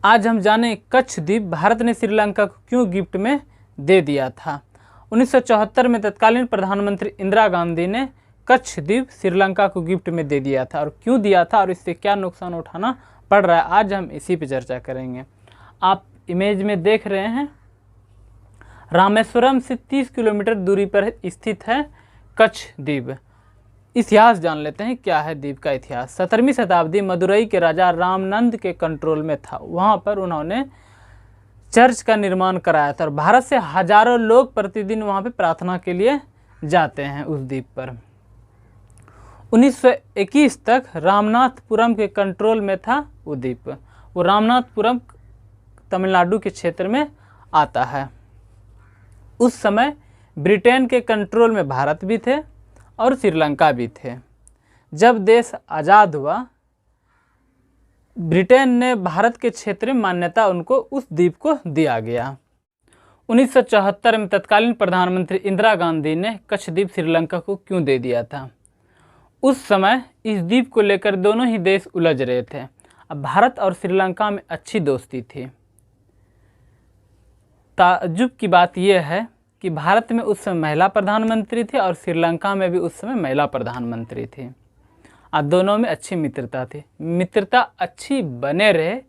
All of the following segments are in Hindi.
आज हम जाने कच्छ द्वीप भारत ने श्रीलंका को क्यों गिफ्ट में दे दिया था। 1974 में तत्कालीन प्रधानमंत्री इंदिरा गांधी ने कच्छ द्वीप श्रीलंका को गिफ्ट में दे दिया था, और क्यों दिया था और इससे क्या नुकसान उठाना पड़ रहा है, आज हम इसी पे चर्चा करेंगे। आप इमेज में देख रहे हैं, रामेश्वरम से 30 किलोमीटर दूरी पर स्थित है कच्छ द्वीप। इतिहास जान लेते हैं, क्या है द्वीप का इतिहास। 17वीं शताब्दी मदुरई के राजा रामनंद के कंट्रोल में था। वहाँ पर उन्होंने चर्च का निर्माण कराया था और भारत से हजारों लोग प्रतिदिन वहाँ पे प्रार्थना के लिए जाते हैं उस द्वीप पर। 1921 तक रामनाथपुरम के कंट्रोल में था वो द्वीप। वो रामनाथपुरम तमिलनाडु के क्षेत्र में आता है। उस समय ब्रिटेन के कंट्रोल में भारत भी थे और श्रीलंका भी थे। जब देश आज़ाद हुआ, ब्रिटेन ने भारत के क्षेत्र में मान्यता उनको उस द्वीप को दिया गया। 1974 में तत्कालीन प्रधानमंत्री इंदिरा गांधी ने कच्छ द्वीप श्रीलंका को क्यों दे दिया था। उस समय इस द्वीप को लेकर दोनों ही देश उलझ रहे थे। अब भारत और श्रीलंका में अच्छी दोस्ती थी। ताज्जुब की बात यह है कि भारत में उस समय महिला प्रधानमंत्री थी और श्रीलंका में भी उस समय महिला प्रधानमंत्री थी। और दोनों में अच्छी मित्रता थी। मित्रता अच्छी बने रहे,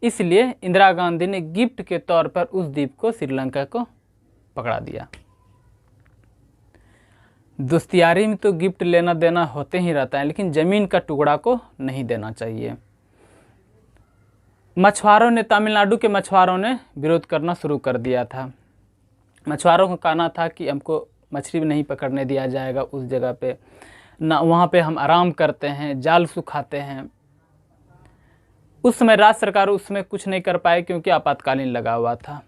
इसलिए इंदिरा गांधी ने गिफ्ट के तौर पर उस द्वीप को श्रीलंका को पकड़ा दिया। दोस्तियारी में तो गिफ्ट लेना देना होते ही रहता है, लेकिन ज़मीन का टुकड़ा को नहीं देना चाहिए। मछुआरों ने, तमिलनाडु के मछुआरों ने विरोध करना शुरू कर दिया था। मछुआरों का कहना था कि हमको मछली नहीं पकड़ने दिया जाएगा उस जगह पे, ना वहाँ पे हम आराम करते हैं, जाल सुखाते हैं। उस समय राज्य सरकार उसमें कुछ नहीं कर पाए क्योंकि आपातकालीन लगा हुआ था।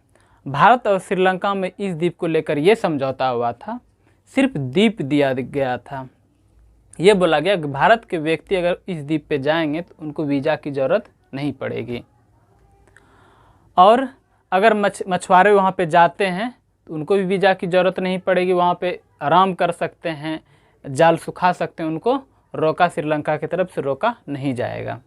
भारत और श्रीलंका में इस द्वीप को लेकर ये समझौता हुआ था, सिर्फ द्वीप दिया गया था। ये बोला गया कि भारत के व्यक्ति अगर इस द्वीप पे जाएंगे तो उनको वीज़ा की ज़रूरत नहीं पड़ेगी, और अगर मछुआरे वहाँ पे जाते हैं तो उनको भी वीज़ा की ज़रूरत नहीं पड़ेगी, वहाँ पे आराम कर सकते हैं, जाल सुखा सकते हैं। उनको रोका, श्रीलंका की तरफ से रोका नहीं जाएगा।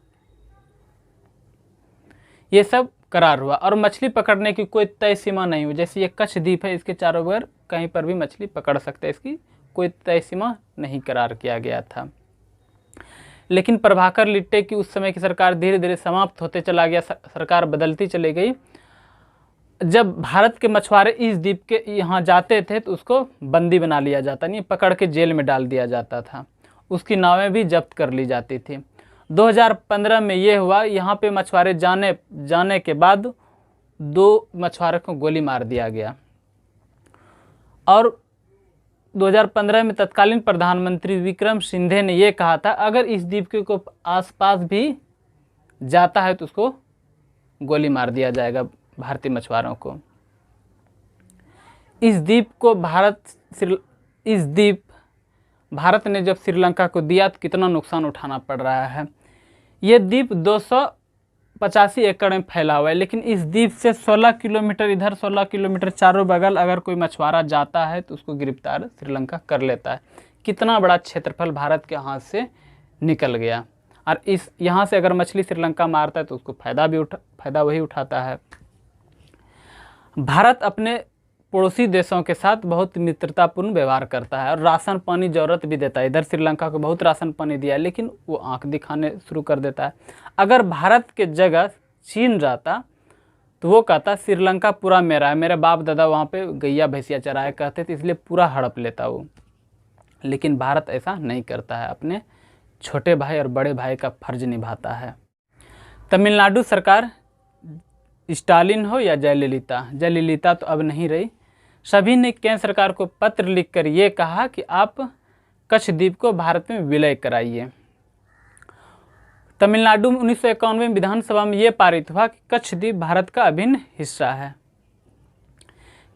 ये सब करार हुआ और मछली पकड़ने की कोई तय सीमा नहीं हुई। जैसे ये कच्छ द्वीप है, इसके चारों बगैर कहीं पर भी मछली पकड़ सकते हैं, इसकी कोई तय सीमा नहीं करार किया गया था। लेकिन प्रभाकर लिट्टे की उस समय की सरकार धीरे धीरे समाप्त होते चला गया, सरकार बदलती चली गई। जब भारत के मछुआरे इस द्वीप के यहाँ जाते थे तो उसको बंदी बना लिया जाता, नहीं पकड़ के जेल में डाल दिया जाता था। उसकी नावें भी जब्त कर ली जाती थी। 2015 में ये हुआ, यहाँ पे मछुआरे जाने के बाद 2 मछुआरों को गोली मार दिया गया। और 2015 में तत्कालीन प्रधानमंत्री विक्रम सिंघे ने ये कहा था, अगर इस द्वीप के को आसपास भी जाता है तो उसको गोली मार दिया जाएगा, भारतीय मछुआरों को। इस द्वीप भारत ने जब श्रीलंका को दिया तो कितना नुकसान उठाना पड़ रहा है। ये द्वीप 285 एकड़ में फैला हुआ है, लेकिन इस द्वीप से 16 किलोमीटर इधर, 16 किलोमीटर चारों बगल अगर कोई मछुआरा जाता है तो उसको गिरफ्तार श्रीलंका कर लेता है। कितना बड़ा क्षेत्रफल भारत के हाथ से निकल गया। और इस यहाँ से अगर मछली श्रीलंका मारता है तो उसको फ़ायदा वही उठाता है। भारत अपने पड़ोसी देशों के साथ बहुत मित्रतापूर्ण व्यवहार करता है और राशन पानी ज़रूरत भी देता है। इधर श्रीलंका को बहुत राशन पानी दिया है, लेकिन वो आंख दिखाने शुरू कर देता है। अगर भारत के जगह चीन रहता तो वो कहता श्रीलंका पूरा मेरा है, मेरे बाप दादा वहाँ पे गैया भैंसिया चराया करते थे, इसलिए पूरा हड़प लेता वो। लेकिन भारत ऐसा नहीं करता है, अपने छोटे भाई और बड़े भाई का फर्ज निभाता है। तमिलनाडु सरकार, स्टालिन हो या जयललिता तो अब नहीं रही, सभी ने केंद्र सरकार को पत्र लिखकर ये कहा कि आप कच्छ द्वीप को भारत में विलय कराइए। तमिलनाडु में 1991 में विधानसभा में ये पारित हुआ कि कच्छ द्वीप भारत का अभिन्न हिस्सा है।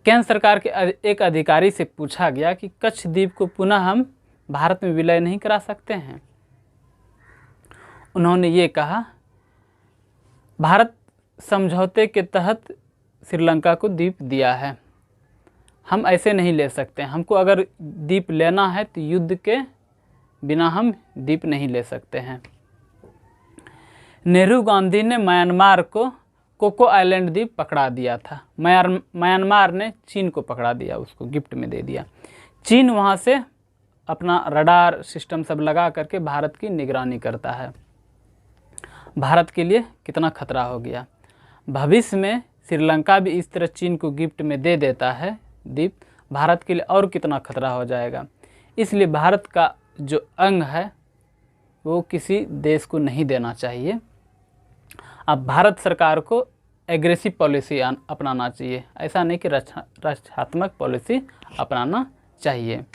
केंद्र सरकार के एक अधिकारी से पूछा गया कि कच्छ द्वीप को पुनः हम भारत में विलय नहीं करा सकते हैं। उन्होंने ये कहा, भारत समझौते के तहत श्रीलंका को द्वीप दिया है, हम ऐसे नहीं ले सकते। हमको अगर द्वीप लेना है तो युद्ध के बिना हम द्वीप नहीं ले सकते हैं। नेहरू गांधी ने म्यांमार को कोको आइलैंड द्वीप पकड़ा दिया था। म्यांमार ने चीन को पकड़ा दिया, उसको गिफ्ट में दे दिया। चीन वहाँ से अपना रडार सिस्टम सब लगा करके भारत की निगरानी करता है। भारत के लिए कितना खतरा हो गया। भविष्य में श्रीलंका भी इस तरह चीन को गिफ्ट में दे देता है द्वीप, भारत के लिए और कितना खतरा हो जाएगा। इसलिए भारत का जो अंग है वो किसी देश को नहीं देना चाहिए। अब भारत सरकार को एग्रेसिव पॉलिसी अपनाना चाहिए, ऐसा नहीं कि रक्षात्मक पॉलिसी अपनाना चाहिए।